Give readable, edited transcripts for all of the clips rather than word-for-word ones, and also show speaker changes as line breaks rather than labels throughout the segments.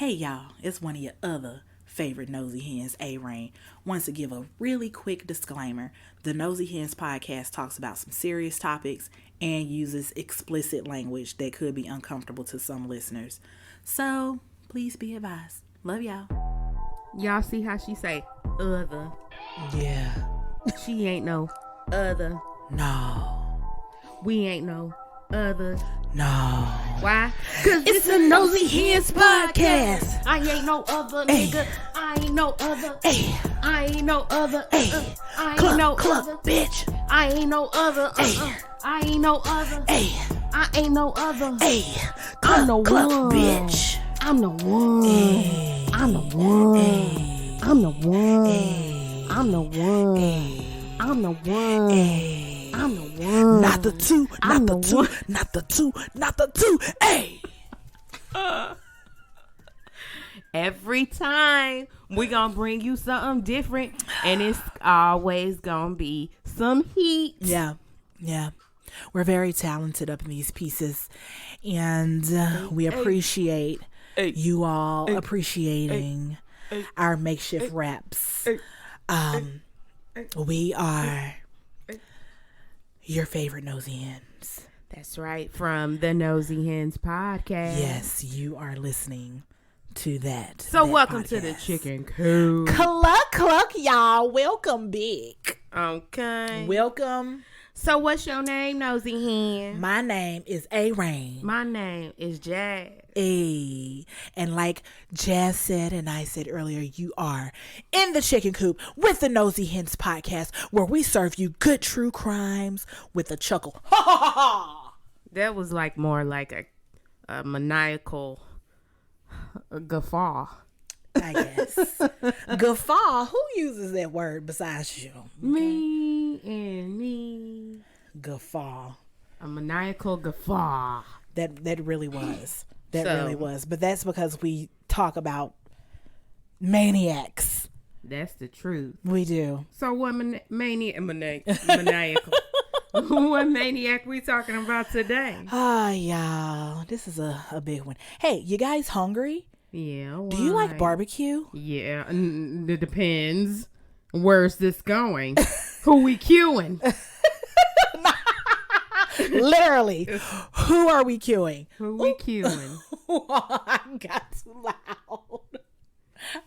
Hey y'all, it's one of your other favorite Nosy Hens, A-Rain. Wants to give a really quick disclaimer. The Nosy Hens podcast talks about some serious topics and uses explicit language that could be uncomfortable to some listeners. So, please be advised. Love y'all.
Y'all see how she say other?
Yeah.
She ain't no other.
No.
We ain't no other.
No.
Why? Cause
It's the Nosy Hens podcast.
I ain't no other nigga. I ain't no other.
Hey.
I ain't no other.
Hey.
I ain't no
Cluck,
other.
bitch.
I ain't no other.
Hey.
I ain't no other.
Hey.
I ain't no other.
Hey.
I'm the
Cluck,
one.
bitch.
I'm the one.
Hey.
I'm the one.
Hey.
I'm the one.
Hey.
I'm the one.
Hey.
I'm the one.
Hey.
I'm the one.
Not the two,
I'm
not the
the
two,
one.
not the two, not the two. Hey.
Every time we gonna bring you something different, and it's always gonna be some heat.
Yeah. We're very talented up in these pieces, and we appreciate you all appreciating our makeshift raps. We are your favorite Nosy Hens.
That's right, from the Nosy Hens podcast.
Yes, you are listening to that.
So
that
welcome
podcast.
to the chicken coop.
Cluck, y'all. Welcome back.
Okay.
Welcome.
So what's your name, Nosy Hen?
My name is A-Rain.
My name is Jazz.
And like Jazz said and I said earlier, you are in the chicken coop with the Nosy Hens podcast, where we serve you good true crimes with a chuckle. Ha ha ha ha!
That was like more like a maniacal guffaw.
I guess. Guffaw? Who uses that word besides you?
Me and me.
Guffaw.
A maniacal guffaw.
That really was. That
So-
really was. But that's because we talk about maniacs.
That's the truth.
We do.
So what maniacal? What maniac we talking about today?
Ah, y'all. This is a big one. Hey, you guys hungry?
Yeah.
Do you like
why?
barbecue?
Yeah. It depends. Where's this going? Who we queuing?
Literally. Who are we queuing?
Who we queuing?
I got too loud.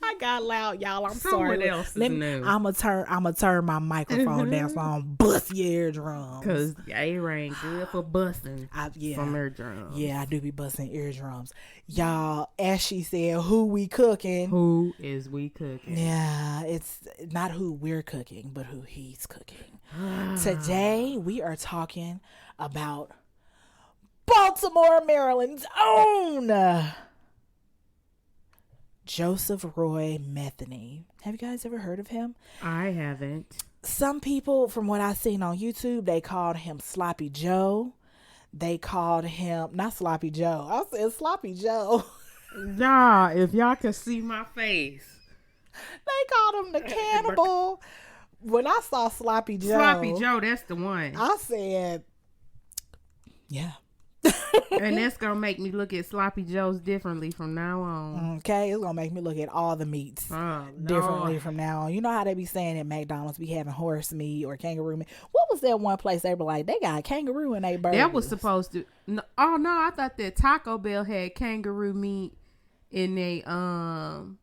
I got loud, y'all. I'm
Someone
sorry.
else is new.
I'ma turn my microphone down so I don't bust your eardrums.
Cause A-Rain good for busting
Yeah.
from her drums.
Yeah, I do be busting eardrums. Y'all, as she said, who we cooking?
Who is we cooking?
Yeah, it's not who we're cooking, but who he's cooking. Today, we are talking about Baltimore, Maryland's own Joseph Roy Metheny. Have you guys ever heard of him?
I haven't.
Some people, from what I've seen on YouTube, they called him Sloppy Joe. They called him, not Sloppy Joe. I said Sloppy Joe.
Nah, if y'all can see my face.
They called him the cannibal. When I saw Sloppy Joe.
Sloppy Joe, that's the one.
I said, yeah.
And that's going to make me look at Sloppy Joes differently from now on.
Okay, it's going to make me look at all the meats
Oh,
differently
Lord.
from now on. You know how they be saying at McDonald's be having horse meat or kangaroo meat. What was that one place they were like, they got kangaroo in their burgers?
That was supposed to... No, oh, no, I thought that Taco Bell had kangaroo meat in their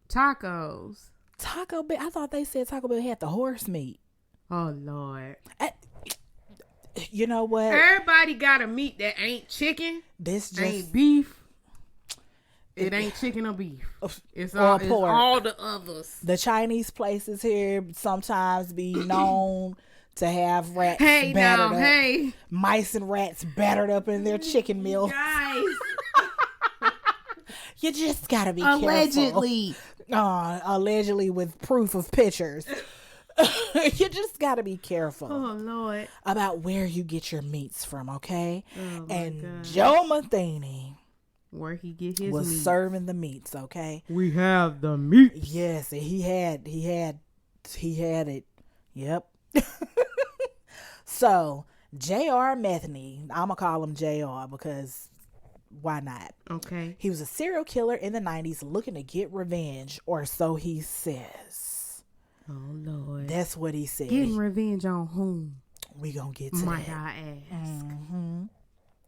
tacos.
Taco Bell. I thought they said Taco Bell had the horse meat.
Oh, Lord.
You know what?
Everybody got a meat that ain't chicken,
This just
ain't beef. It ain't chicken or beef. It's
or
all, it's
pork.
all the others.
The Chinese places here sometimes be known to have rats
Hey,
battered
now,
up.
hey.
Mice and rats battered up in their chicken meal.
Guys.
You just gotta be careful. Allegedly with proof of pictures. You just gotta be careful
Oh, Lord.
about where you get your meats from, okay?
Oh, my
And
God.
Joe Metheny
Where he get his
was
meat.
serving the meats, okay?
We have the meat.
Yes, and he had it. Yep. So J.R. Metheny, I'm gonna call him J.R. because why not?
Okay.
He was a serial killer in the 90s looking to get revenge, or so he says.
Oh, Lord.
That's what he said.
Getting revenge on whom?
We gonna get to
Might
that.
I ask?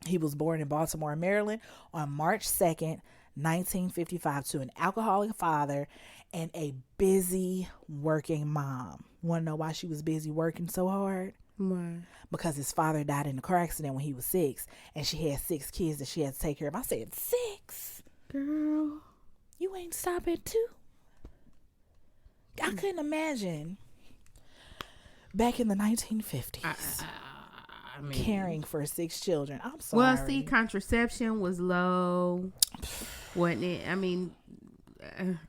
He was born in Baltimore, Maryland on March 2nd, 1955 to an alcoholic father and a busy working mom. Want to know why she was busy working so hard?
Why?
Because his father died in a car accident when he was 6, and she had 6 kids that she had to take care of. I said, 6?
Girl.
You ain't stop at 2? I couldn't imagine back in the 1950s
I mean,
caring for 6 children. I'm sorry.
well, see, contraception was low, wasn't it? I mean,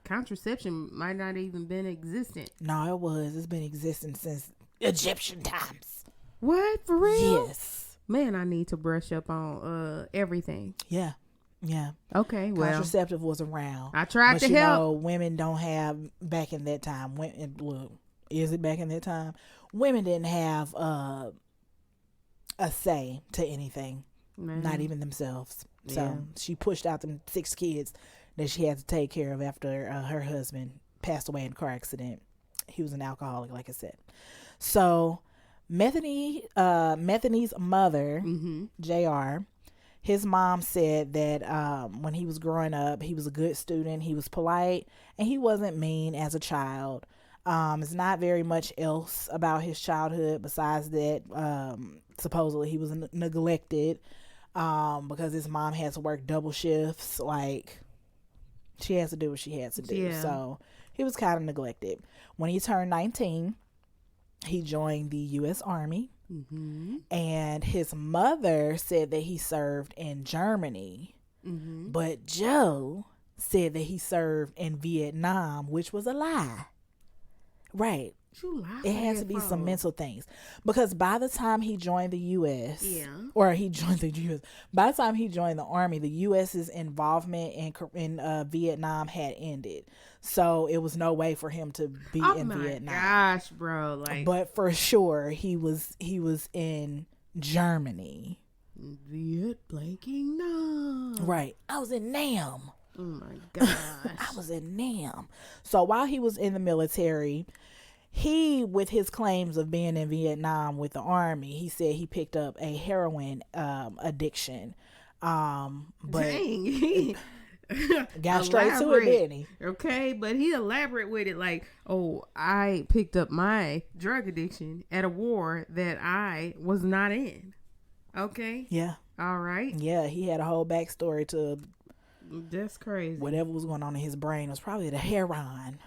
contraception might not even been existent.
No, it was. It's been existing since Egyptian times.
What, for real?
Yes.
Man, I need to brush up on everything.
Yeah.
Okay, well,
Contraceptive was around.
I tried
but
to
you
help.
know, women don't have, back in that time, look, is it back in that time? Women didn't have a say to anything, not even themselves.
Yeah.
So she pushed out them 6 kids that she had to take care of after her husband passed away in a car accident. He was an alcoholic, like I said. So Metheny's mother, JR, his mom said that when he was growing up, he was a good student. He was polite and he wasn't mean as a child. There's not very much else about his childhood besides that supposedly he was neglected because his mom had to work double shifts. Like, she has to do what she had to do.
Yeah.
So he was kind of neglected. When he turned 19, he joined the U.S. Army. And his mother said that he served in Germany. But Joe said that he served in Vietnam, which was a lie. Right. It had to be some mental things, because by the time he joined the U.S. By the time he joined the Army, the U.S.'s involvement in Vietnam had ended, so it was no way for him to be in Vietnam.
Gosh, bro! Like,
but for sure he was in Germany.
Viet blanking Nam.
Right. I was in Nam.
Oh my gosh.
I was in Nam. So while he was in the military, he, with his claims of being in Vietnam with the Army, he said he picked up a heroin addiction. But
Dang.
got straight to it, didn't he?
Okay, but he elaborate with it like, oh, I picked up my drug addiction at a war that I was not in. Okay.
Yeah.
All right.
Yeah, he had a whole backstory to
that's crazy.
Whatever was going on in his brain. It was probably the heroin,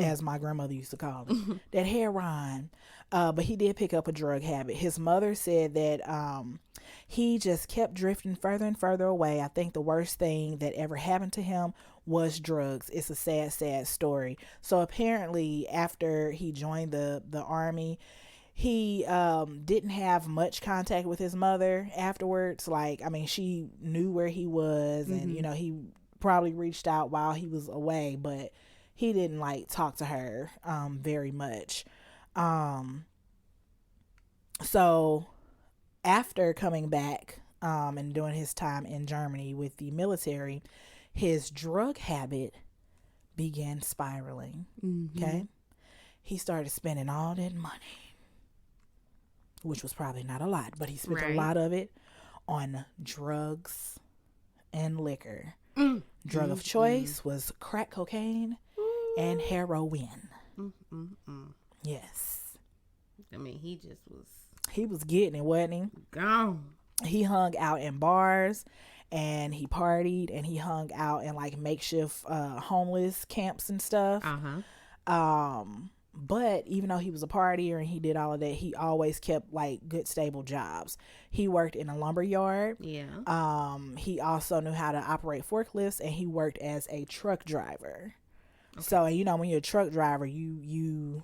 as my grandmother used to call it. That heroin. But he did pick up a drug habit. His mother said that he just kept drifting further and further away. I think the worst thing that ever happened to him was drugs. It's a sad, sad story. So apparently after he joined the Army, he didn't have much contact with his mother afterwards. Like, I mean, she knew where he was, and you know, he probably reached out while he was away, but he didn't like talk to her very much. So after coming back and doing his time in Germany with the military, his drug habit began spiraling. Okay, he started spending all that money, which was probably not a lot, but he spent a lot of it on drugs and liquor. Drug of choice was crack cocaine and heroin. Yes.
I mean,
he was getting it, wasn't he?
Gone.
He hung out in bars and he partied and he hung out in like makeshift homeless camps and stuff. But even though he was a partier and he did all of that, he always kept like good stable jobs. He worked in a lumber yard.
Yeah.
He also knew how to operate forklifts, and he worked as a truck driver. Okay. So, you know, when you're a truck driver, you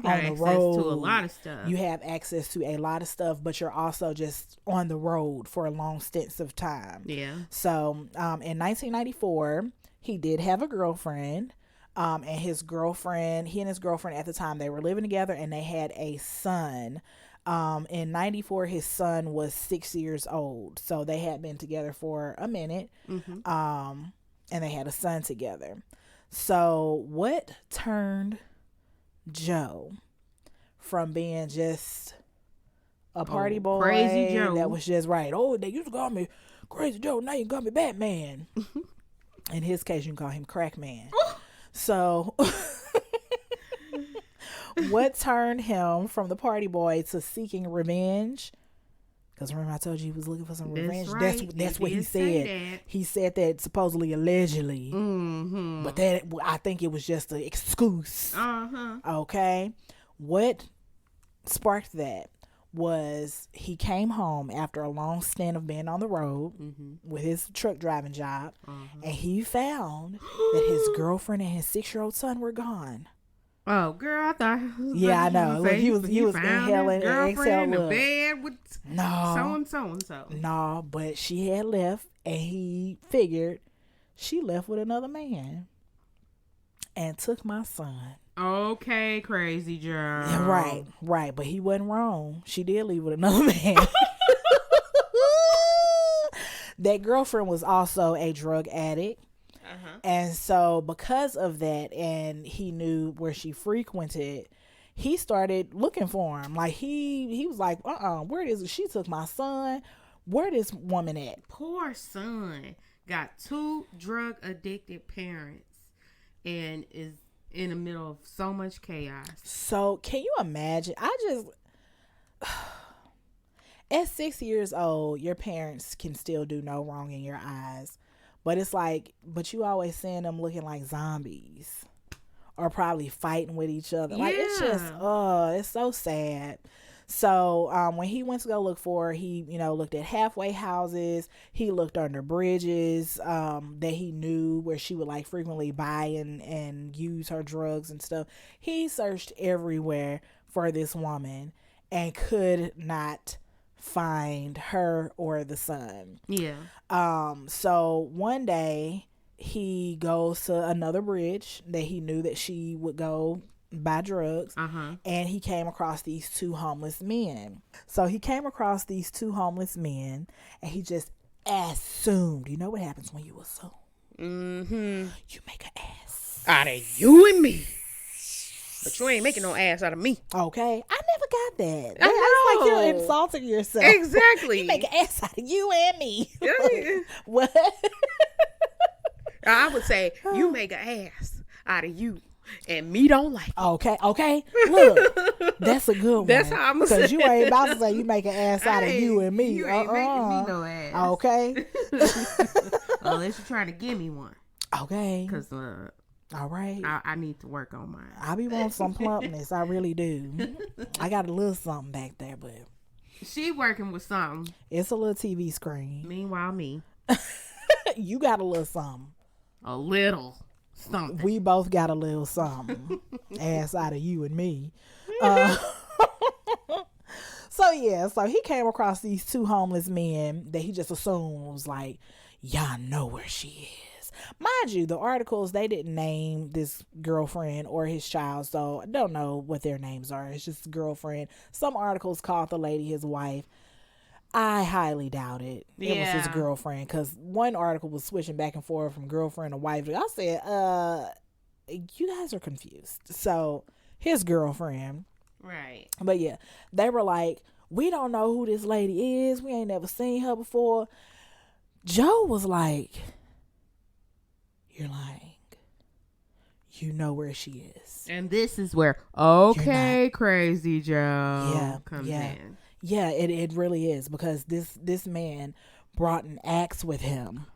got access to a lot of stuff.
You have access to a lot of stuff, but you're also just on the road for long stints of time.
Yeah.
So, in 1994, he did have a girlfriend. And he and his girlfriend at the time, they were living together and they had a son. In 94, his son was 6 years old. So they had been together for a minute. And they had a son together. So what turned Joe from being just a party boy
Crazy Joe
that was just right? Oh, they used to call me Crazy Joe. Now you can call me Batman. In his case, you can call him Crack Man. So what turned him from the party boy to seeking revenge? Because remember I told you he was looking for some revenge.
Right.
That's what he said. He said that supposedly, allegedly. But that, I think it was just an excuse. Okay. What sparked that was he came home after a long stint of being on the road with his truck driving job, and he found that his girlfriend and his 6-year-old son were gone.
Oh, girl, I thought.
Yeah, I know. Look, he was inhaling and exhaling.
In the bed with so.
No, but she had left, and he figured she left with another man and took my son.
Okay, Crazy Joe.
Yeah, right. But he wasn't wrong. She did leave with another man. That girlfriend was also a drug addict. And so because of that, and he knew where she frequented, he started looking for him. Like he was like, where is it? She took my son. Where this woman at?
Poor son got 2 drug addicted parents and is in the middle of so much chaos.
So can you imagine? At 6 years old, your parents can still do no wrong in your eyes. But it's like, but you always seeing them looking like zombies or probably fighting with each other. Like, it's just, it's so sad. So when he went to go look for her, he, looked at halfway houses. He looked under bridges that he knew where she would like frequently buy and use her drugs and stuff. He searched everywhere for this woman and could not find her or the son.
Yeah.
So one day he goes to another bridge that he knew that she would go buy drugs, and he came across these 2 homeless men. So he came across these 2 homeless men, and he just assumed. You know what happens when you assume? You make an ass
out of you and me. But you ain't making no ass out of me.
Okay. I never got that.
I know.
It's like you're insulting yourself.
Exactly.
You make an ass out of you and me. What?
I would say you make an ass out of you and me don't like it.
Okay. Look, that's a good one.
That's how I'm going to say.
Because you ain't about to say you make an ass out of you and me.
You ain't making me no ass.
Okay.
Unless you're trying to give me one.
Okay.
Because
all right.
I need to work on mine.
I be wanting some plumpness. I really do. I got a little something back there, but
she working with something.
It's a little TV screen.
Meanwhile, me.
You got a little something.
A little something.
We both got a little something. Ass out of you and me. So he came across these 2 homeless men that he just assumed was like, y'all know where she is. Mind you, the articles, they didn't name this girlfriend or his child, so I don't know what their names are. It's just girlfriend. Some articles called the lady his wife. I highly doubt it. It was his girlfriend, because one article was switching back and forth from girlfriend to wife. I said, you guys are confused. So his girlfriend.
Right.
But yeah, they were like, we don't know who this lady is. We ain't never seen her before. Joe was like, you're lying. You know where she is.
And this is where Crazy Joe comes in.
Yeah, it really is, because this man brought an axe with him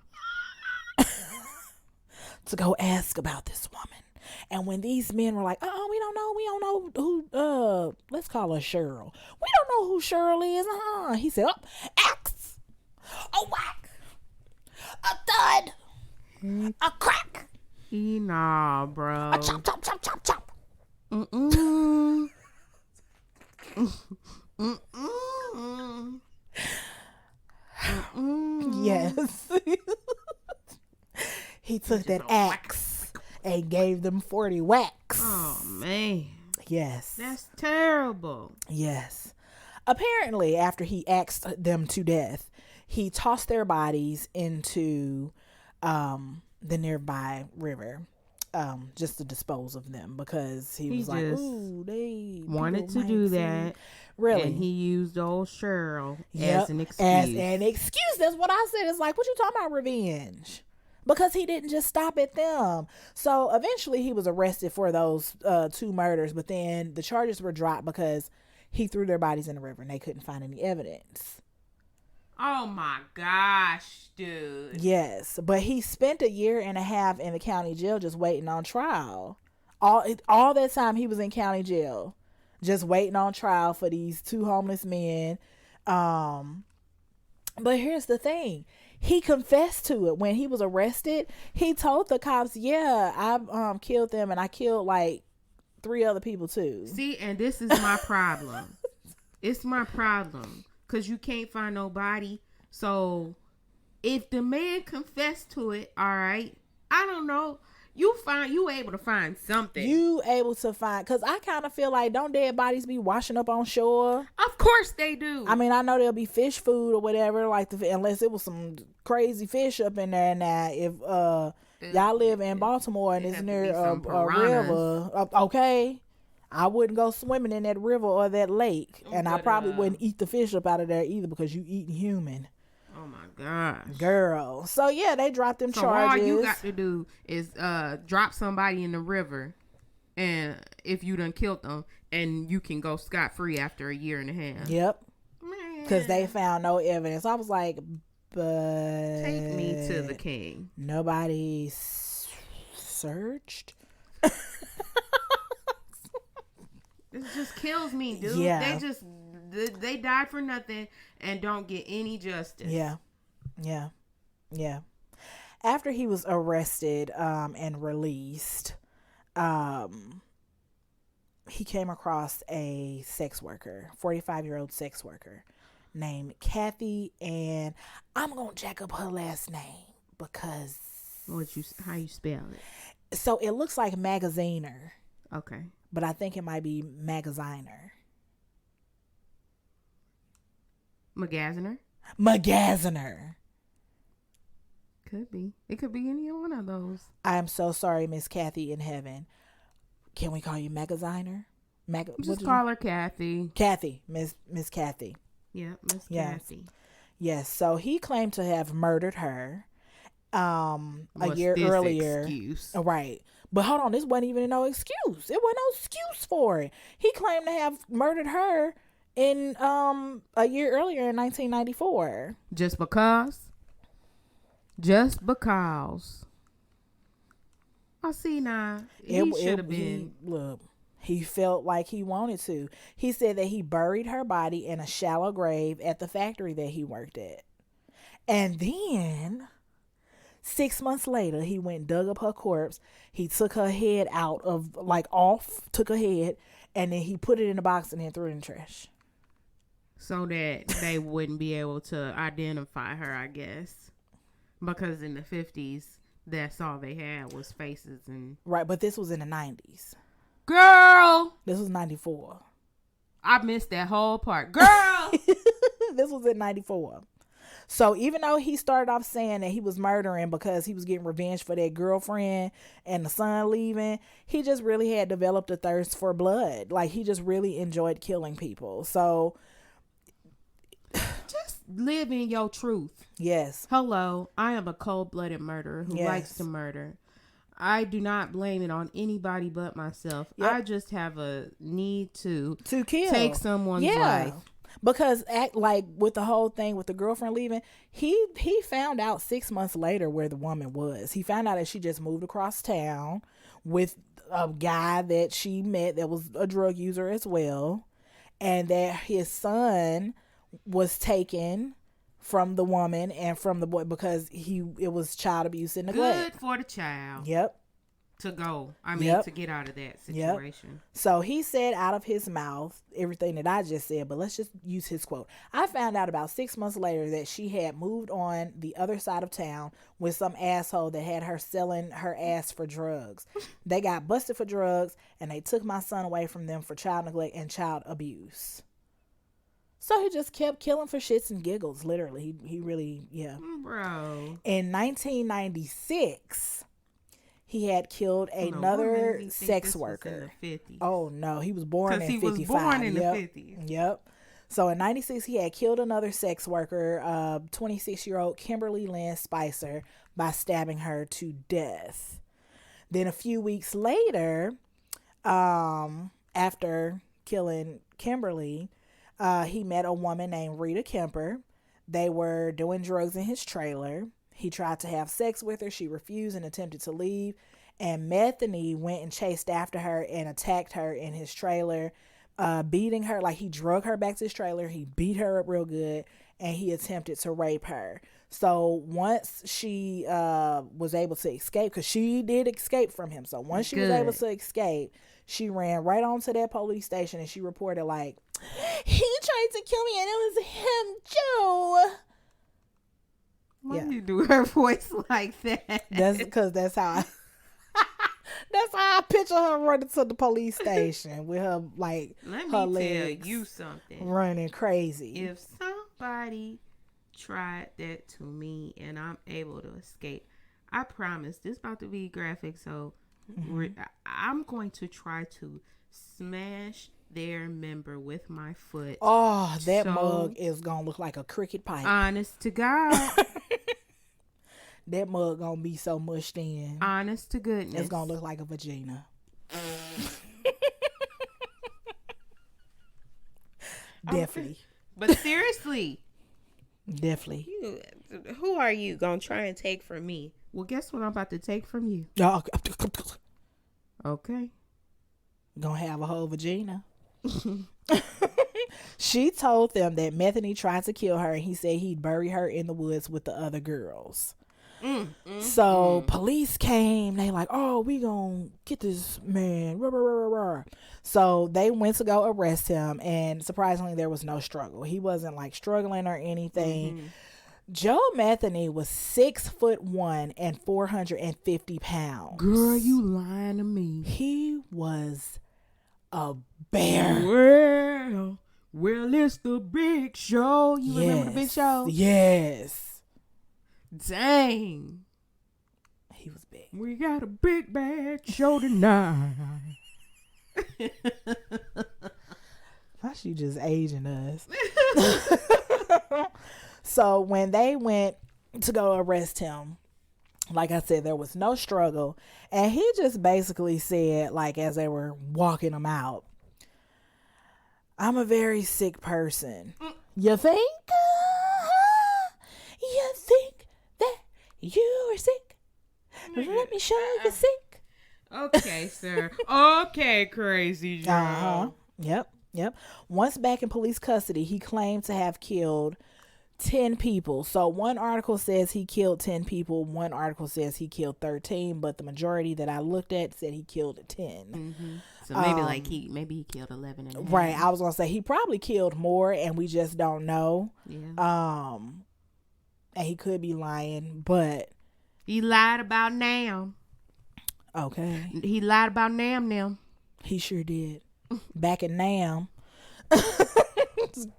to go ask about this woman. And when these men were like, we don't know who, let's call her Cheryl. We don't know who Cheryl is. He said, axe, a whack, a thud, a crack.
Nah, bro.
A chop, chop, chop, chop, chop. Yes. He took that axe and gave them 40 whacks.
Oh, man.
Yes.
That's terrible.
Yes. Apparently, after he axed them to death, he tossed their bodies into the nearby river, just to dispose of them, because he was like,
just
"Ooh, they
wanted
people
to
might
do
see."
that.
Really?
And he used old Cheryl
Yep,
as an
as
excuse.
an excuse. That's what I said. It's like, what you talking about, revenge? Because he didn't just stop at them. So eventually he was arrested for those 2 murders, but then the charges were dropped because he threw their bodies in the river and they couldn't find any evidence.
Oh my gosh, dude.
Yes, but he spent 1.5 years in the county jail just waiting on trial. All that time he was in county jail, just waiting on trial for these 2 homeless men. But here's the thing. He confessed to it when he was arrested. He told the cops, "Yeah, I killed them, and I killed like 3 other people too."
See, and this is my problem. It's my problem. Because you can't find nobody. So, if the man confessed to it, all right, I don't know. You able to find something.
You able to find, because I kind of feel like, don't dead bodies be washing up on shore?
Of course they do.
I mean, I know there'll be fish food or whatever, like unless it was some crazy fish up in there. Now, if y'all live in Baltimore and it's near a river, okay, I wouldn't go swimming in that river or that lake, and I probably wouldn't eat the fish up out of there either, because you eating human.
Oh my gosh,
girl. So yeah, they dropped them
so
charges.
All you got to do is drop somebody in the river, and if you done killed them, and you can go scot free after 1.5 years.
Yep. Because they found no evidence. I was like, but
take me to the king.
Nobody searched.
It just kills me, dude.
Yeah.
They died for nothing and don't get any justice.
Yeah. After he was arrested and released, he came across a sex worker, 45-year-old sex worker named Kathy, and I'm gonna jack up her last name because
how you spell it?
So it looks like Magaziner.
Okay.
But I think it might be Magaziner. Magaziner.
Could be. It could be any one of those.
I am so sorry, Miss Kathy in heaven. Can we call you Magaziner?
Just call her Kathy.
Kathy. Miss Kathy.
Yeah, Miss Kathy.
Yes. So he claimed to have murdered her a year earlier.
Excuse?
Right. But hold on, this wasn't even no excuse. It wasn't no excuse for it. He claimed to have murdered her in a year earlier in 1994.
Just because. I see now. He should have been.
Look, he felt like he wanted to. He said that he buried her body in a shallow grave at the factory that he worked at. And then 6 months later, he went and dug up her corpse. He took her head out of, took her head, and then he put it in a box and then threw it in the trash.
So that they wouldn't be able to identify her, I guess. Because in the 50s, that's all they had was faces and...
Right, but this was in the 90s.
Girl!
This was 94.
I missed that whole part. Girl!
This was in 94. So even though he started off saying that he was murdering because he was getting revenge for that girlfriend and the son leaving, he just really had developed a thirst for blood. Like, he just really enjoyed killing people. So
just live in your truth.
Yes.
Hello, I am a cold-blooded murderer who likes to murder. I do not blame it on anybody but myself. Yep. I just have a need to
kill,
take someone's life.
Because with the whole thing with the girlfriend leaving, he found out 6 months later where the woman was. He found out that she just moved across town with a guy that she met that was a drug user as well, and that his son was taken from the woman and from the boy because it was child abuse and neglect.
Good for the child.
Yep.
To go. To get out of that situation.
Yep. So he said out of his mouth everything that I just said, but let's just use his quote. I found out about 6 months later that she had moved on the other side of town with some asshole that had her selling her ass for drugs. They got busted for drugs and they took my son away from them for child neglect and child abuse. So he just kept killing for shits and giggles, literally. He really, yeah.
Bro.
In 1996, he had killed
I don't know what made
another
me think
sex
this was
worker.
in the 50s.
Oh no, he was born in
Because he
55.
was born in
Yep.
the 50s.
Yep. So in 96, he had killed another sex worker, 26-year-old Kimberly Lynn Spicer, by stabbing her to death. Then a few weeks later, after killing Kimberly, he met a woman named Rita Kemper. They were doing drugs in his trailer. He tried to have sex with her. She refused and attempted to leave. And Metheny went and chased after her and attacked her in his trailer, beating her. Like, he drug her back to his trailer. He beat her up real good, and he attempted to rape her. So once she was able to escape, because she did escape from him. So once she was able to escape, she ran right onto that police station, and she reported, like, he tried to kill me, and it was him, Joe.
Why you do her voice like that?
That's because that's how I picture her running to the police station with her, like,
Let
her
me
legs
tell you something.
running crazy.
If somebody tried that to me and I'm able to escape, I promise this about to be graphic, so I'm going to try to smash their member with my foot.
Oh, that mug is gonna look like a cricket pipe.
Honest to God.
That mug gonna be so mushed in.
Honest to goodness.
It's gonna look like a vagina. Definitely.
But seriously.
Definitely.
Who are you gonna try and take from me? Well, guess what I'm about to take from you? Okay.
Gonna have a whole vagina. She told them that Metheny tried to kill her, and he said he'd bury her in the woods with the other girls. So police came. They like, oh, we gonna get this man. So they went to go arrest him, and surprisingly, there was no struggle. He wasn't like struggling or anything. Joe Metheny was 6'1" and 450 pounds.
Girl, you lying to me.
He was a bear.
Well, it's the Big Show. You remember the Big Show?
Yes.
Dang.
He was big.
We got a big bad show tonight.
Why she just aging us? So when they went to go arrest him, like I said, there was no struggle. And he just basically said, like, as they were walking him out, I'm a very sick person. You think? You think that you are sick? Let me show you sick.
Okay, sir. Okay, crazy Joe.
Yep. Once back in police custody, he claimed to have killed 10 people. So one article says he killed 10 people. One article says he killed 13, but the majority that I looked at said he killed 10.
So maybe he killed 11 and a half.
Right. I was gonna say he probably killed more, and we just don't know.
Yeah.
And he could be lying, but
he lied about Nam.
Okay.
He lied about Nam.
He sure did. Back in Nam.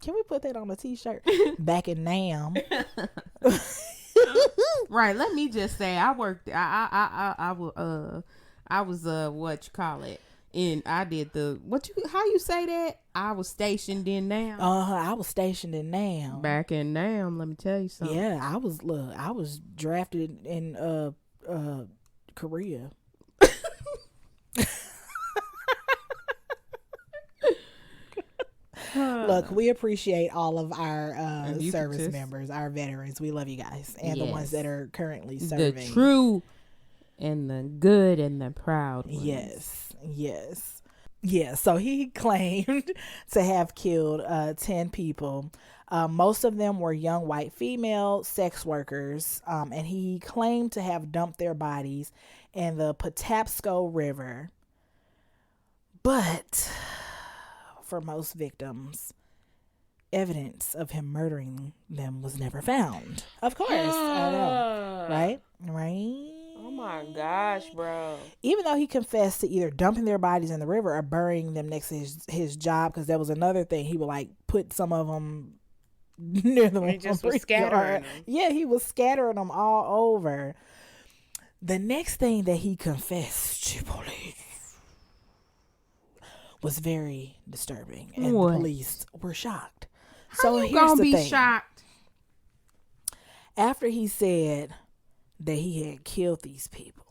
Can we put that on a t-shirt? Back in Nam.
Right. Let me just say, I worked. I was what you call it? And I did how you say that? I was stationed in Nam.
I was stationed in Nam.
Back in Nam, let me tell you something.
Yeah, I was drafted in Korea. Look, we appreciate all of our service members, our veterans. We love you guys, and the ones that are currently serving.
The true and the good and the proud ones.
Yes. Yeah, so he claimed to have killed 10 people. Most of them were young white female sex workers, and he claimed to have dumped their bodies in the Patapsco River. But for most victims, evidence of him murdering them was never found. Of course. I know. Right?
Oh my gosh, bro.
Even though he confessed to either dumping their bodies in the river or burying them next to his job, because that was another thing. He would like put some of them near the
He just was scattering them.
Yeah, he was scattering them all over. The next thing that he confessed to police was very disturbing, and the police were shocked.
How you gonna be shocked?
After he said that he had killed these people,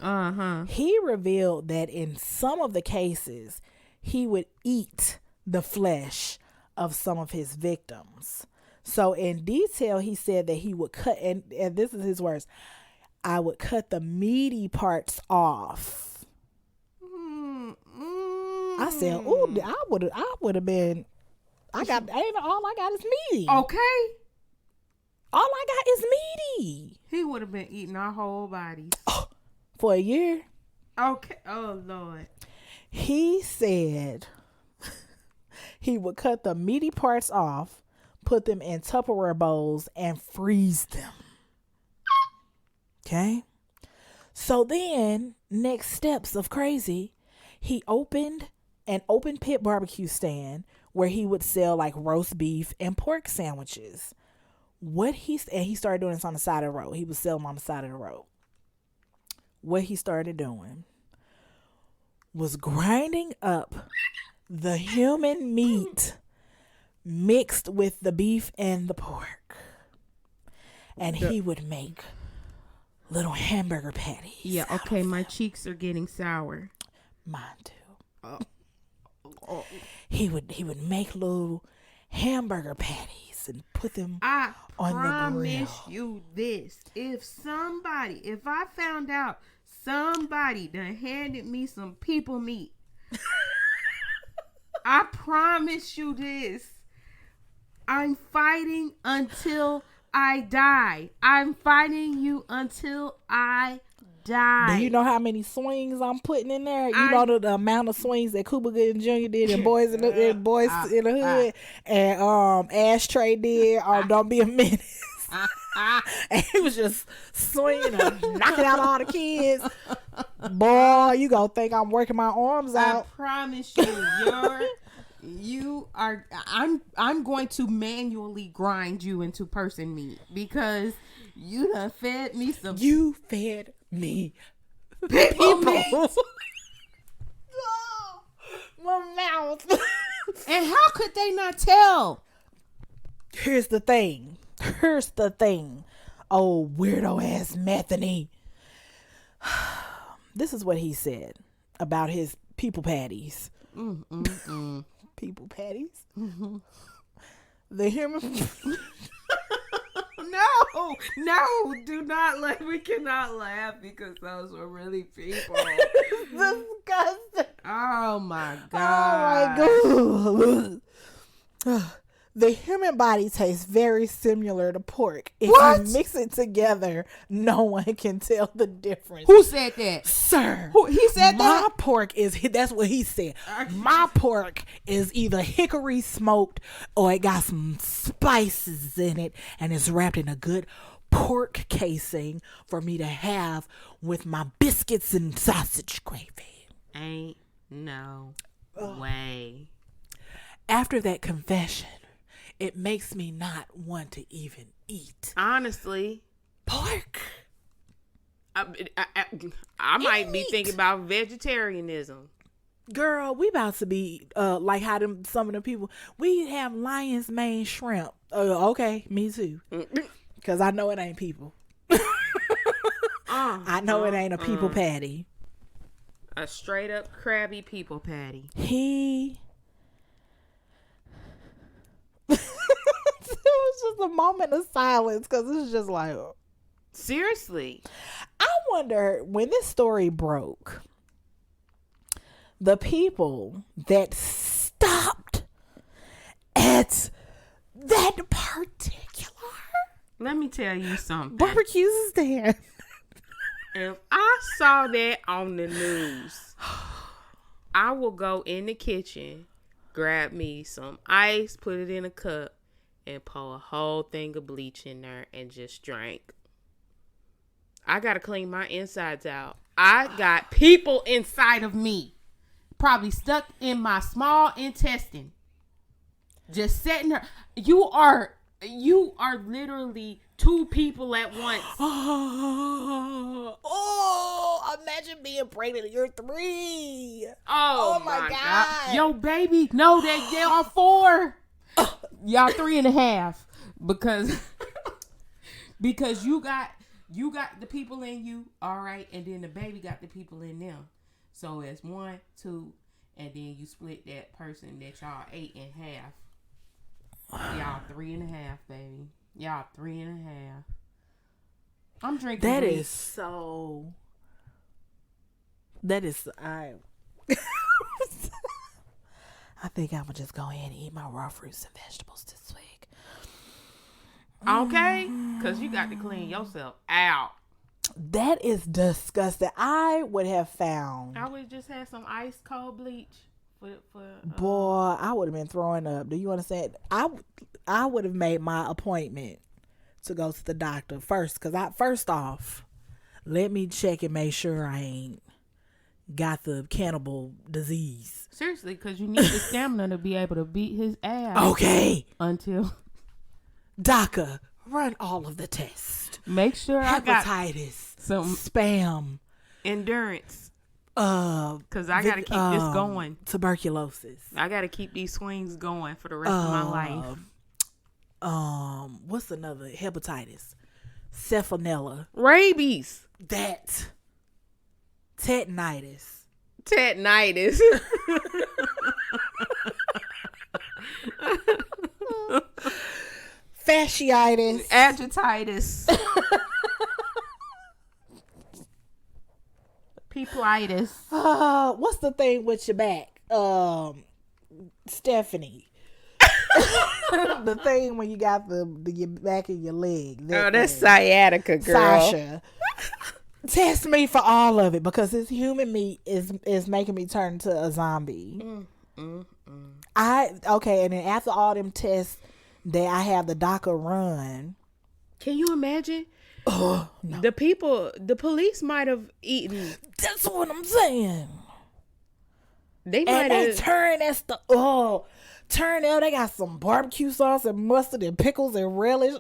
he revealed that in some of the cases, he would eat the flesh of some of his victims. So in detail, he said that he would cut, and this is his words, I would cut the meaty parts off. I said, "Ooh, I would have been. All I got is meaty.
Okay,
all I got is meaty."
He would have been eating our whole bodies
for a year.
Okay. Oh Lord.
He said he would cut the meaty parts off, put them in Tupperware bowls, and freeze them. Okay. So then, next steps of crazy, he opened an open pit barbecue stand where he would sell like roast beef and pork sandwiches. He started doing this on the side of the road. He was selling on the side of the road. What he started doing was grinding up the human meat mixed with the beef and the pork. And he would make little hamburger patties.
Yeah, okay, my cheeks are getting sour.
Mine too. He would make little hamburger patties and put them on the grill.
I promise you this. If I found out somebody done handed me some people meat, I promise you this. I'm fighting until I die. I'm fighting you until I die.
Do you know how many swings I'm putting in there? You know the amount of swings that Cuba Gooding Jr. did and Boys in the Hood and Ashtray did on Don't Be a Menace. And he was just swinging and knocking out all the kids. Boy, you gonna think I'm working my arms out.
I promise you, I'm going to manually grind you into person meat because you done fed me some.
You fed me
people meat.
Oh, my mouth.
And how could they not tell?
Here's the thing. Oh, weirdo ass Metheny. This is what he said about his people patties. People patties? Mm-hmm. The human...
No, do not we cannot laugh because those were really people.
It's disgusting.
Oh my God.
Oh my God. The human body tastes very similar to pork. If you mix it together, no one can tell the difference.
Who said that?
Sir.
He said that?
My pork is, that's what he said. My pork is either hickory smoked or it got some spices in it and it's wrapped in a good pork casing for me to have with my biscuits and sausage gravy.
Ain't no way.
After that confession, it makes me not want to even eat.
Honestly.
Pork.
I might be thinking about vegetarianism.
Girl, we about to be like how some of the people, we have lion's mane shrimp. Okay, me too. Because I know it ain't people. I know it ain't a people patty.
A straight up crabby people patty.
It was just a moment of silence because it's just like,
seriously.
I wonder when this story broke, the people that stopped at that particular,
let me tell you something,
barbecue stand.
If I saw that on the news, I will go in the kitchen, grab me some ice, put it in a cup, and pour a whole thing of bleach in there and just drink. I gotta clean my insides out. I got people inside of me, probably stuck in my small intestine, just sitting there. You are literally two people at once.
Oh, imagine being pregnant and you're 3.
Oh my God. Yo, baby, no, they are 4. Y'all 3.5 because you got the people in you, all right, and then the baby got the people in them. So it's 1, 2, and then you split that person that y'all 8.5. Y'all 3.5, baby. Y'all 3.5. I'm drinking.
That
bleach.
is so. That is I think I'm gonna just go ahead and eat my raw fruits and vegetables this week.
Okay, because you got to clean yourself out.
That is disgusting. I would have found.
I would just have some ice cold bleach for.
Boy, I would have been throwing up. Do you understand? I would have made my appointment to go to the doctor first. Because first off, let me check and make sure I ain't got the cannibal disease.
Seriously, because you need the stamina to be able to beat his ass.
Okay.
Until.
DACA, run all of the tests.
Make sure I got
hepatitis,
some
spam,
endurance. Because I got to keep this going.
Tuberculosis.
I got to keep these swings going for the rest of my life.
What's another hepatitis? Cephalella.
Rabies.
That. Tetanitis. Fasciitis.
Agititis. Peopleitis.
What's the thing with your back? Stephanie. The thing when you got your back of your leg.
That's sciatica, girl.
Sasha. Test me for all of it because this human meat is making me turn into a zombie. And then after all them tests that I have the DACA run.
Can you imagine?
Oh, no.
The police might have eaten.
That's what I'm saying.
They might have.
Turn out they got some barbecue sauce and mustard and pickles and relish.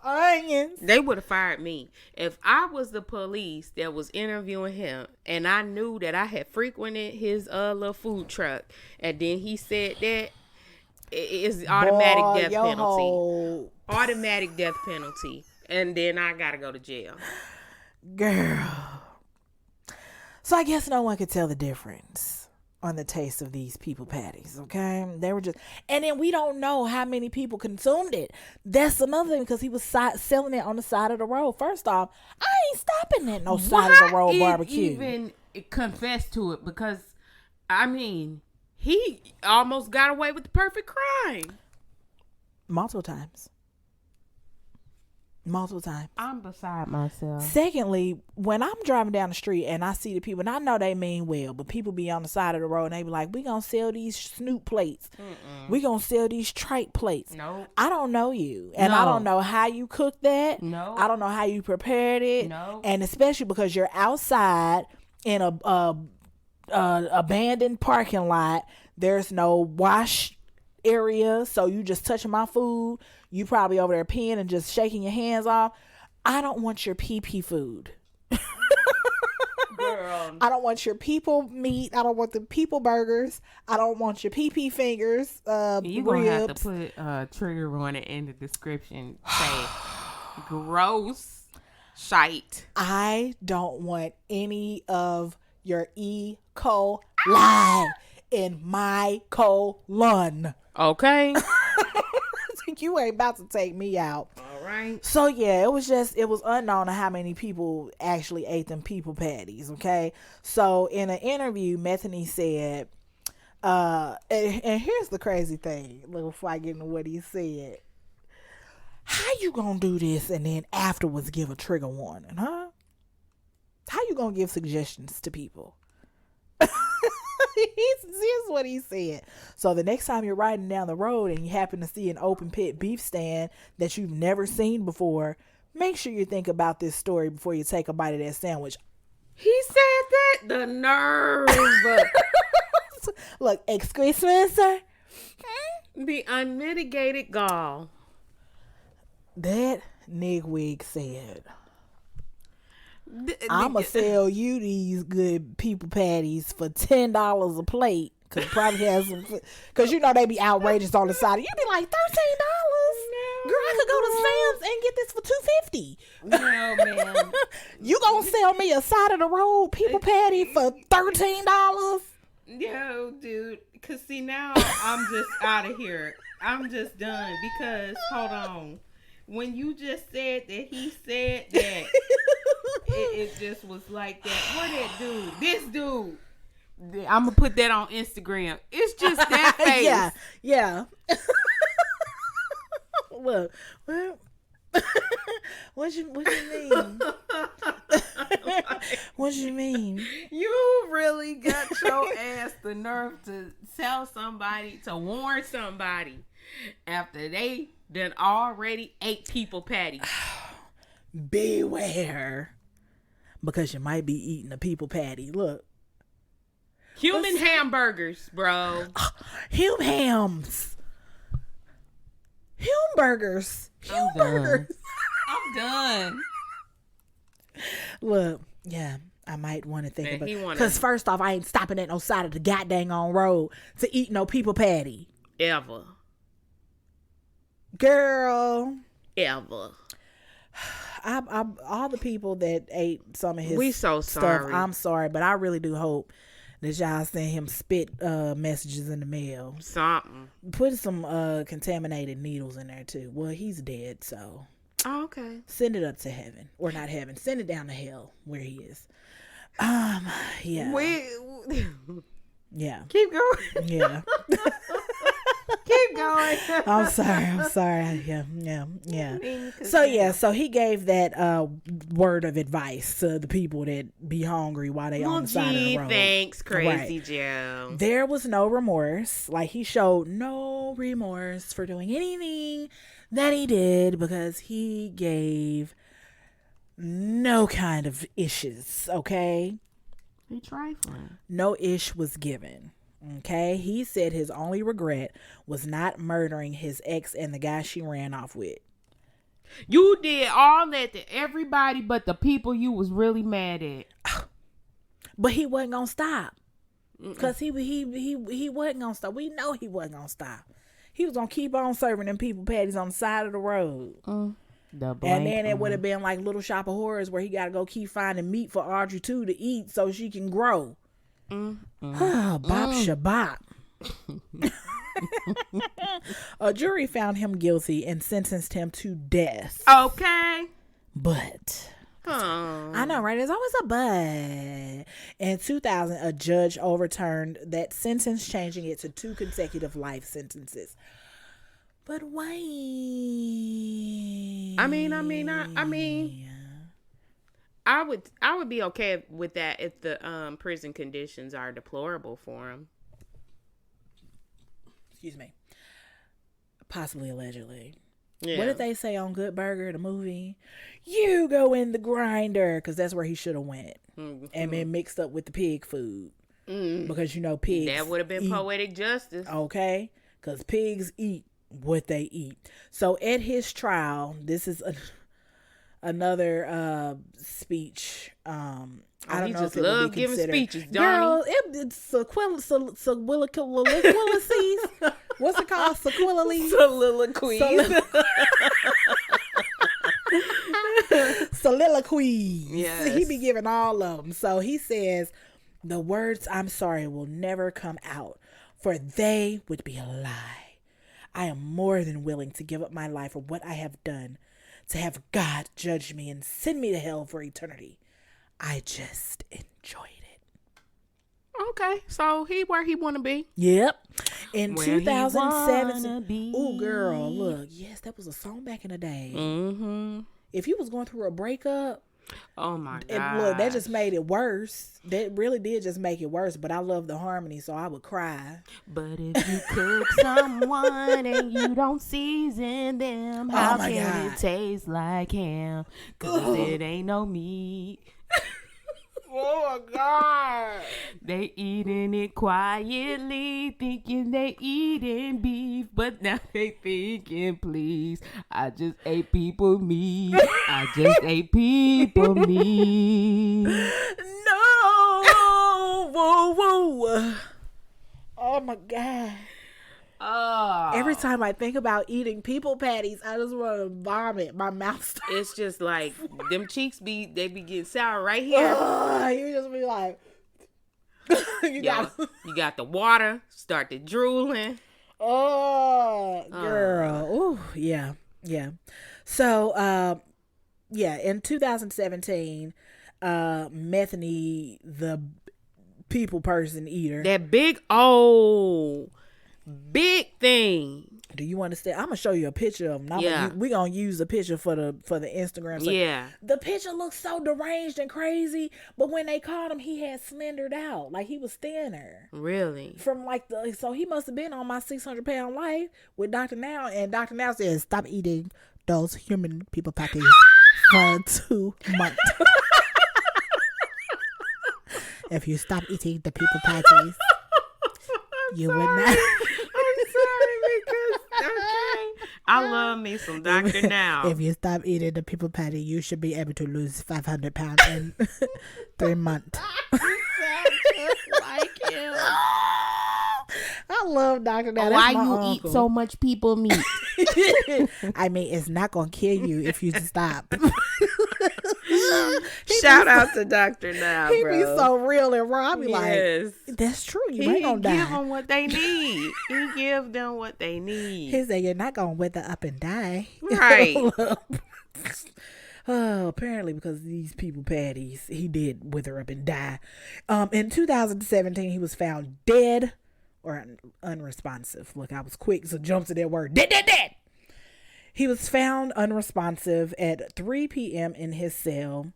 Onions.
They would have fired me. If I was the police that was interviewing him and I knew that I had frequented his little food truck and then he said that, it's automatic death penalty. Automatic death penalty. And then I gotta go to jail.
Girl. So I guess no one could tell the difference on the taste of these people patties, okay? They were just, and then we don't know how many people consumed it. That's another thing because he was selling it on the side of the road. First off, I ain't stopping at no side of the road barbecue.
Even confess to it because, I mean, he almost got away with the perfect crime.
Multiple times.
I'm beside myself.
Secondly, when I'm driving down the street and I see the people, and I know they mean well, but people be on the side of the road and they be like, we gonna sell these Snoop plates. We gonna sell these trite plates.
No.
I don't know you. And I don't know how you cooked that.
No.
I don't know how you prepared it.
No.
And especially because you're outside in a abandoned parking lot. There's no wash area, so you just touching my food. You probably over there peeing and just shaking your hands off. I don't want your pee food.
Girl.
I don't want your people meat. I don't want the people burgers. I don't want your pee fingers.
You're going to have to put a trigger on it in the description. Say, gross shite.
I don't want any of your E. coli in my colon.
Okay.
You ain't about to take me out.
All right.
So yeah, it was unknown how many people actually ate them people patties. Okay. So in an interview, Metheny said, and here's the crazy thing, before I get into what he said. How you gonna do this and then afterwards give a trigger warning, huh? How you gonna give suggestions to people? Here's what he said. So the next time you're riding down the road and you happen to see an open pit beef stand that you've never seen before, Make sure you think about this story before you take a bite of that sandwich.
He said that? The nerve.
Look, excuse me, sir.
The unmitigated gall.
That nigwig said, I'ma sell you these good people patties for $10 a plate. Cause probably has some, cause you know they be outrageous on the side. You be like $13. Girl, I could go to Sam's and get this for $2.50.
No, man.
You gonna sell me a side of the road people patty for $13?
Yo, dude. Cause see, now I'm just out of here. I'm just done because hold on. When you just said that he said that, it just was like that. What that dude? This dude. I'm gonna put that on Instagram. It's just that face.
Yeah. Look, what you mean? What you mean?
You really got your ass the nerve to tell somebody, to warn somebody after they done already ate people patty.
Beware, because you might be eating a people patty. Look.
Human hamburgers, bro.
Hams. Hamburgers.
I'm done.
Look, yeah, I might want to think about it. Because first off, I ain't stopping at no side of the goddamn on road to eat no people patty.
Ever.
Girl.
Ever.
I all the people that ate some of his
we so
stuff,
sorry.
I'm sorry, but I really do hope that y'all send him spit messages in the mail.
Something.
Put some contaminated needles in there too. Well, he's dead, so.
Oh, okay.
Send it up to heaven. Or not heaven. Send it down to hell where he is. Yeah. Yeah.
Keep going.
Yeah.
Keep going.
I'm sorry. Yeah. So he gave that word of advice to the people that be hungry while they on the side of the road.
Thanks, Crazy
Right.
Joe.
There was no remorse. Like, he showed no remorse for doing anything that he did because he gave no kind of issues, okay?
He trifling.
No ish was given. Okay, he said his only regret was not murdering his ex and the guy she ran off with.
You did all that to everybody but the people you was really mad at.
But he wasn't gonna stop. Cause he wasn't gonna stop. We know he wasn't gonna stop. He was gonna keep on serving them people patties on the side of the road. And then it would have been like Little Shop of Horrors where he gotta go keep finding meat for Audrey too to eat so she can grow. Bop shabop. A jury found him guilty and sentenced him to death.
Okay.
But I know, right? There's always a but. In 2000, a judge overturned that sentence, changing it to 2 consecutive life sentences. But why?
I mean, I would be okay with that if the prison conditions are deplorable for him.
Excuse me. Possibly, allegedly.
Yeah.
What did they say on Good Burger, the movie? You go in the grinder, because that's where he should have went, and been mixed up with the pig food, because you know pigs.
That would have been
eat,
poetic justice.
Okay, because pigs eat what they eat. So at his trial, this is another speech. I don't know if it would be considered.
Speeches,
girl. It's soliloquies. What's it called? Soliloquies. Soliloquies.
Yes.
He be giving all of them. So he says, the words "I'm sorry" will never come out, for they would be a lie. I am more than willing to give up my life for what I have done, to have God judge me and send me to hell for eternity. I just enjoyed it.
Okay, so he where he want to be.
Yep. In
Where
2017. Oh, girl, look. Yes, that was a song back in the day.
Mm-hmm.
If you was going through a breakup
Oh my god!
And look, that just made it worse. That really did just make it worse. But I love the harmony, so I would cry.
But if you cook someone and you don't season them, how can it taste like ham? 'Cause it ain't no meat.
Oh my god!
They eating it quietly, thinking they eating beef, but now they thinking, please, I just ate people meat. I just ate people meat.
No! Whoa, whoa! Oh my god!
Oh.
Every time I think about eating people patties, I just want to vomit. My mouth starts.
It's just like them cheeks be getting sour right here.
You just be like, you
got the water started drooling.
Oh, girl. Ooh, yeah. So, in 2017, Metheny, the people person eater,
that big thing.
do you understand? I'm gonna show you a picture of him. We're gonna use a picture for the Instagram. So the picture looks so deranged and crazy, but when they caught him, he had slendered out, like he was thinner.
Really?
From so he must have been on my 600-pound life with Dr. Now, and Dr. Now says, stop eating those human people patties for 2 months. If you stop eating the people patties, you would not.
I love me some Dr. Now.
If you stop eating the people patty, you should be able to lose 500 pounds in 3 months.
You sound just like him.
I love Dr. Now.
Why you eat so much people meat?
I mean, it's not going to kill you if you stop.
Shout out to Dr. Now,
he
bro.
He be so real and raw. I be like, that's true. You ain't going to die.
He give them what they need. He give them what they need.
He said, you're not going to wither up and die.
Right.
Oh, apparently because these people patties, he did wither up and die. In 2017, he was found dead or unresponsive. Look, I was quick, so jump to that word. Dead. He was found unresponsive at 3 p.m. in his cell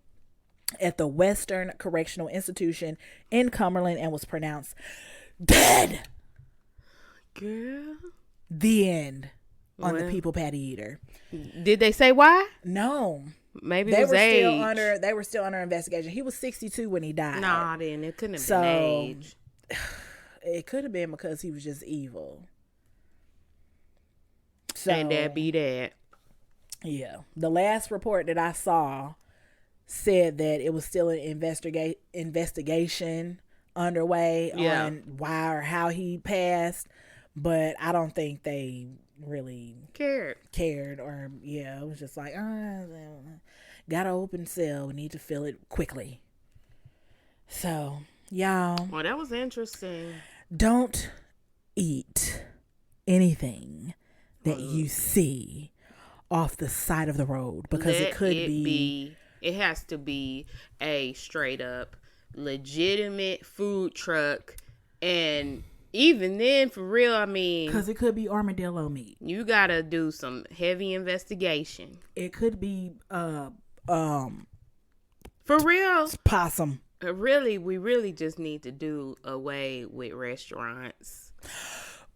at the Western Correctional Institution in Cumberland and was pronounced dead.
Girl.
The end on the people patty eater.
Did they say why?
No.
Maybe it was age.
They were still under investigation. He was 62 when he died.
Nah, then it couldn't have been age.
It could have been because he was just evil. So,
and that be that.
Yeah. The last report that I saw said that it was still an investigation underway on why or how he passed, but I don't think they really cared or it was just like, got an open cell, we need to fill it quickly. So, y'all.
Well, that was interesting.
Don't eat anything that you see off the side of the road because it
has to be a straight up legitimate food truck, and even then, for real, I mean,
because it could be armadillo meat.
You gotta do some heavy investigation.
It could be
for real,
possum.
We really just need to do away with restaurants.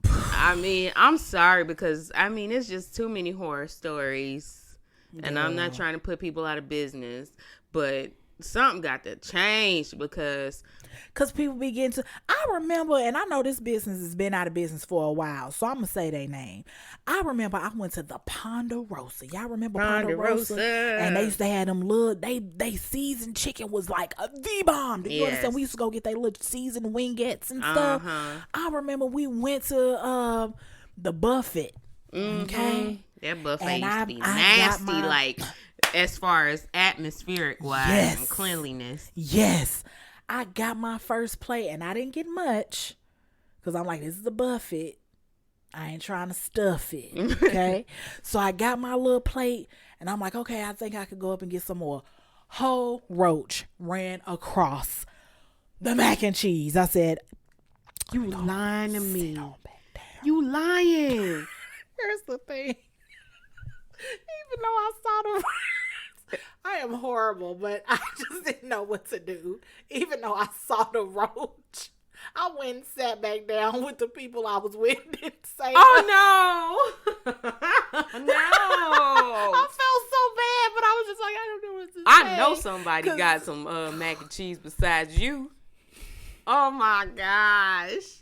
I mean, I'm sorry because I mean it's just too many horror stories, and I'm not trying to put people out of business, but something got to change because
people begin to. I remember, and I know this business has been out of business for a while, so I'm gonna say their name. I remember I went to the Ponderosa. Y'all remember Ponderosa? And they used to have them little. They seasoned chicken was like the bomb. Do you understand? We used to go get their little seasoned wingettes and stuff. I remember we went to the buffet. Okay,
that buffet used to be nasty. Like as far as atmospheric wise and cleanliness.
Yes. I got my first plate and I didn't get much because I'm like, this is a buffet. I ain't trying to stuff it. Okay. So I got my little plate and I'm like, okay, I think I could go up and get some more. Whole roach ran across the mac and cheese. I said,
you lying to me. You lying.
Here's the thing. Even though I saw the I am horrible, but I just didn't know what to do. Even though I saw the roach, I went and sat back down with the people I was with and say,
"Oh no, no!"
I felt so bad, but I was just like, I don't know what to say.
I know somebody got some mac and cheese besides you. Oh my gosh.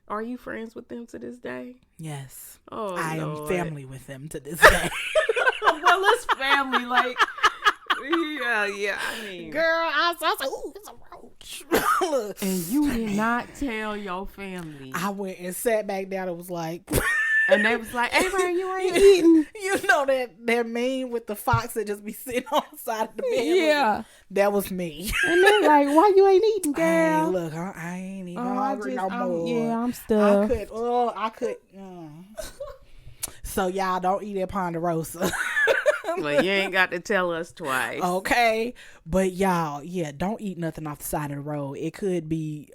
Are you friends with them to this day?
Yes.
Oh,
I
Lord.
am family with them to this day.
Well, it's family. Like, yeah. I mean,
girl, I was like, ooh, it's a roach. Look.
And you did not tell your family.
I went and sat back down and was like...
And they was like, "Hey, Brian, you ain't eating."
You know that meme with the fox that just be sitting on the side of the bed?
Yeah.
That was me.
And they're like, "Why you ain't eating, girl?"
Hey, look, I ain't even hungry no more.
Yeah, I'm stuffed.
I could. So y'all don't eat at Ponderosa.
Well, you ain't got to tell us twice.
Okay. But y'all, yeah, don't eat nothing off the side of the road. It could be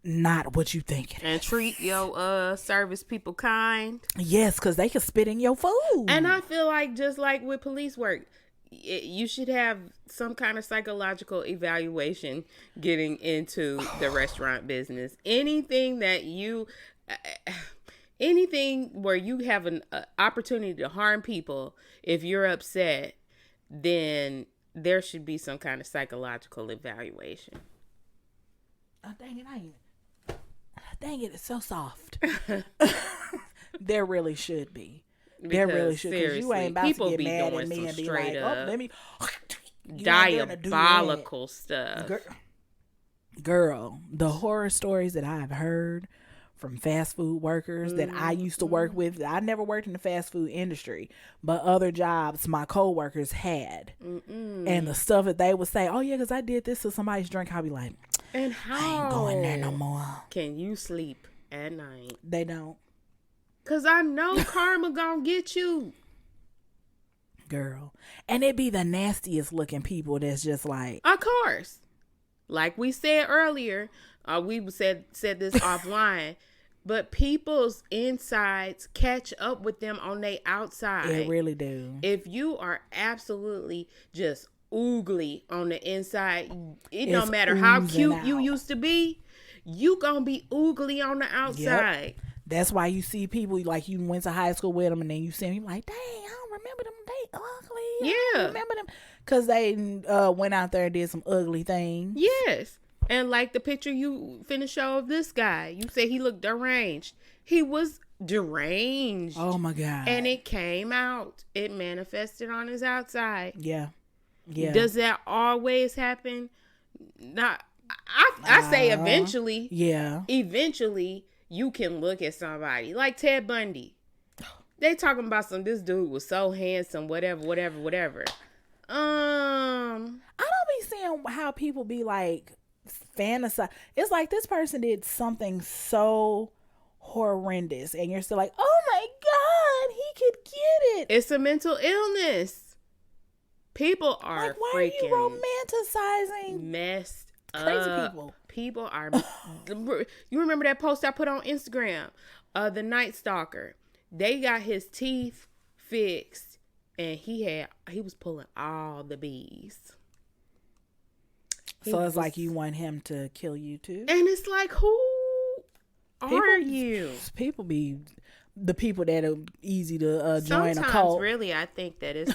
not what you think.
And treat your service people kind.
Yes, because they can spit in your food.
And I feel like just like with police work, you should have some kind of psychological evaluation getting into the restaurant business. Anything where you have an opportunity to harm people, if you're upset, then there should be some kind of psychological evaluation.
Oh, dang it, it's so soft. There really should be. There really should, because you ain't about to get mad at me and be like, oh, let me...
Diabolical stuff.
Girl, the horror stories that I've heard from fast food workers that I used to work with. I never worked in the fast food industry, but other jobs my co-workers had. And the stuff that they would say, oh yeah, because I did this to somebody's drink, I'll be like,
and how
I ain't going there no more.
Can you sleep at night?
They don't. Because
I know karma gonna get you.
Girl. And it be the nastiest looking people that's just like.
Of course. Like we said earlier, we said this offline, but people's insides catch up with them on their outside.
It really do.
If you are absolutely just oogly on the inside, it don't matter how cute you used to be, you gonna be oogly on the outside.
Yep. That's why you see people like you went to high school with them and then you see them like, dang, I don't remember them. They ugly.
Yeah.
I remember them because they went out there and did some ugly things.
Yes. And like the picture you finished show of this guy, you said he looked deranged. He was deranged.
Oh my God.
And it came out. It manifested on his outside.
Yeah. Yeah.
Does that always happen? Not. I say eventually.
Yeah.
Eventually, you can look at somebody like Ted Bundy. They talking about this dude was so handsome, whatever. I
don't be seeing how people be like fantasize. It's like this person did something so horrendous, and you're still like, oh my God, he could get it.
It's a mental illness. People are
like, why
freaking
are you romanticizing
messed
crazy
up. People are. You remember that post I put on Instagram? The Night Stalker. They got his teeth fixed, and he was pulling all the bees.
So it's like you want him to kill you too?
And it's like, who are you?
People be the people that are easy to join a cult.
Sometimes, really, I think that it's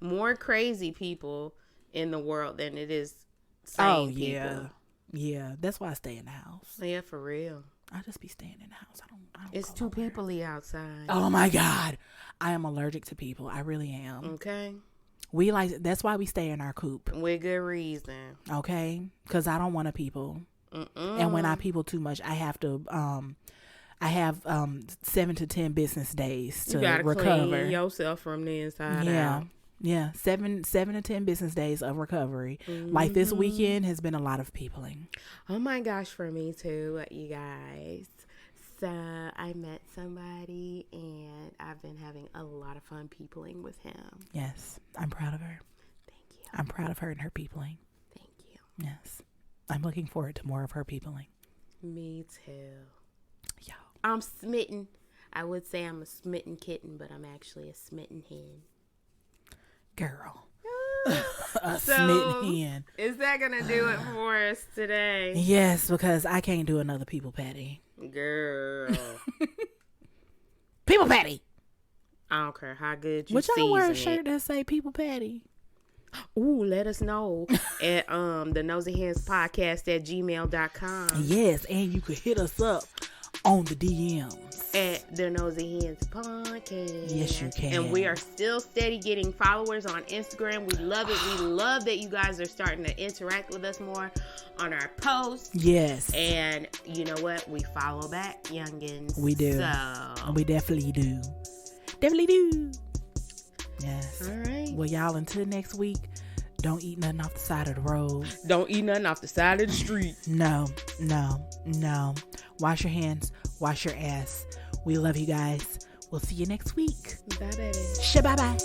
more crazy people in the world than it is sane people.
Yeah. That's why I stay in the house.
Yeah, for real.
I just be staying in the house. I don't
it's too people-y outside.
Oh my God. I am allergic to people. I really am.
Okay.
That's why we stay in our coop.
With good reason.
Okay? Because I don't want to people. And when I people too much, I have to, I have 7 to 10 business days to recover. You gotta
clean yourself from the inside out.
Yeah. 7 to 10 business days of recovery. Like this weekend has been a lot of peopling.
Oh my gosh, for me too, you guys. So I met somebody and I've been having a lot of fun peopling with him.
Yes, I'm proud of her.
Thank you.
I'm proud of her and her peopling.
Thank you.
Yes. I'm looking forward to more of her peopling.
Me too.
Yeah.
I'm smitten. I would say I'm a smitten kitten, but I'm actually a smitten hen.
Girl. A
So,
smitten hen.
is that gonna do it for us today?
Yes, because I can't do another people patty.
Girl.
People patty.
I don't care how good you
Would y'all wear a
season
shirt
it.
that say people patty?
Ooh, let us know at the Nosy Hands Podcast at gmail.com.
Yes, and you could hit us up on the DMs.
At the Nosy Hands Podcast.
Yes, you can.
And we are still steady getting followers on Instagram. We love it. We love that you guys are starting to interact with us more on our posts.
Yes.
And you know what? We follow back, youngins.
We do.
So.
We definitely do. Definitely do. Yes.
All right.
Well, y'all, until next week, don't eat nothing off the side of the road.
Don't eat nothing off the side of the street.
No. Wash your hands. Wash your ass. We love you guys. We'll see you next week.
Bye, baby.
Bye-bye.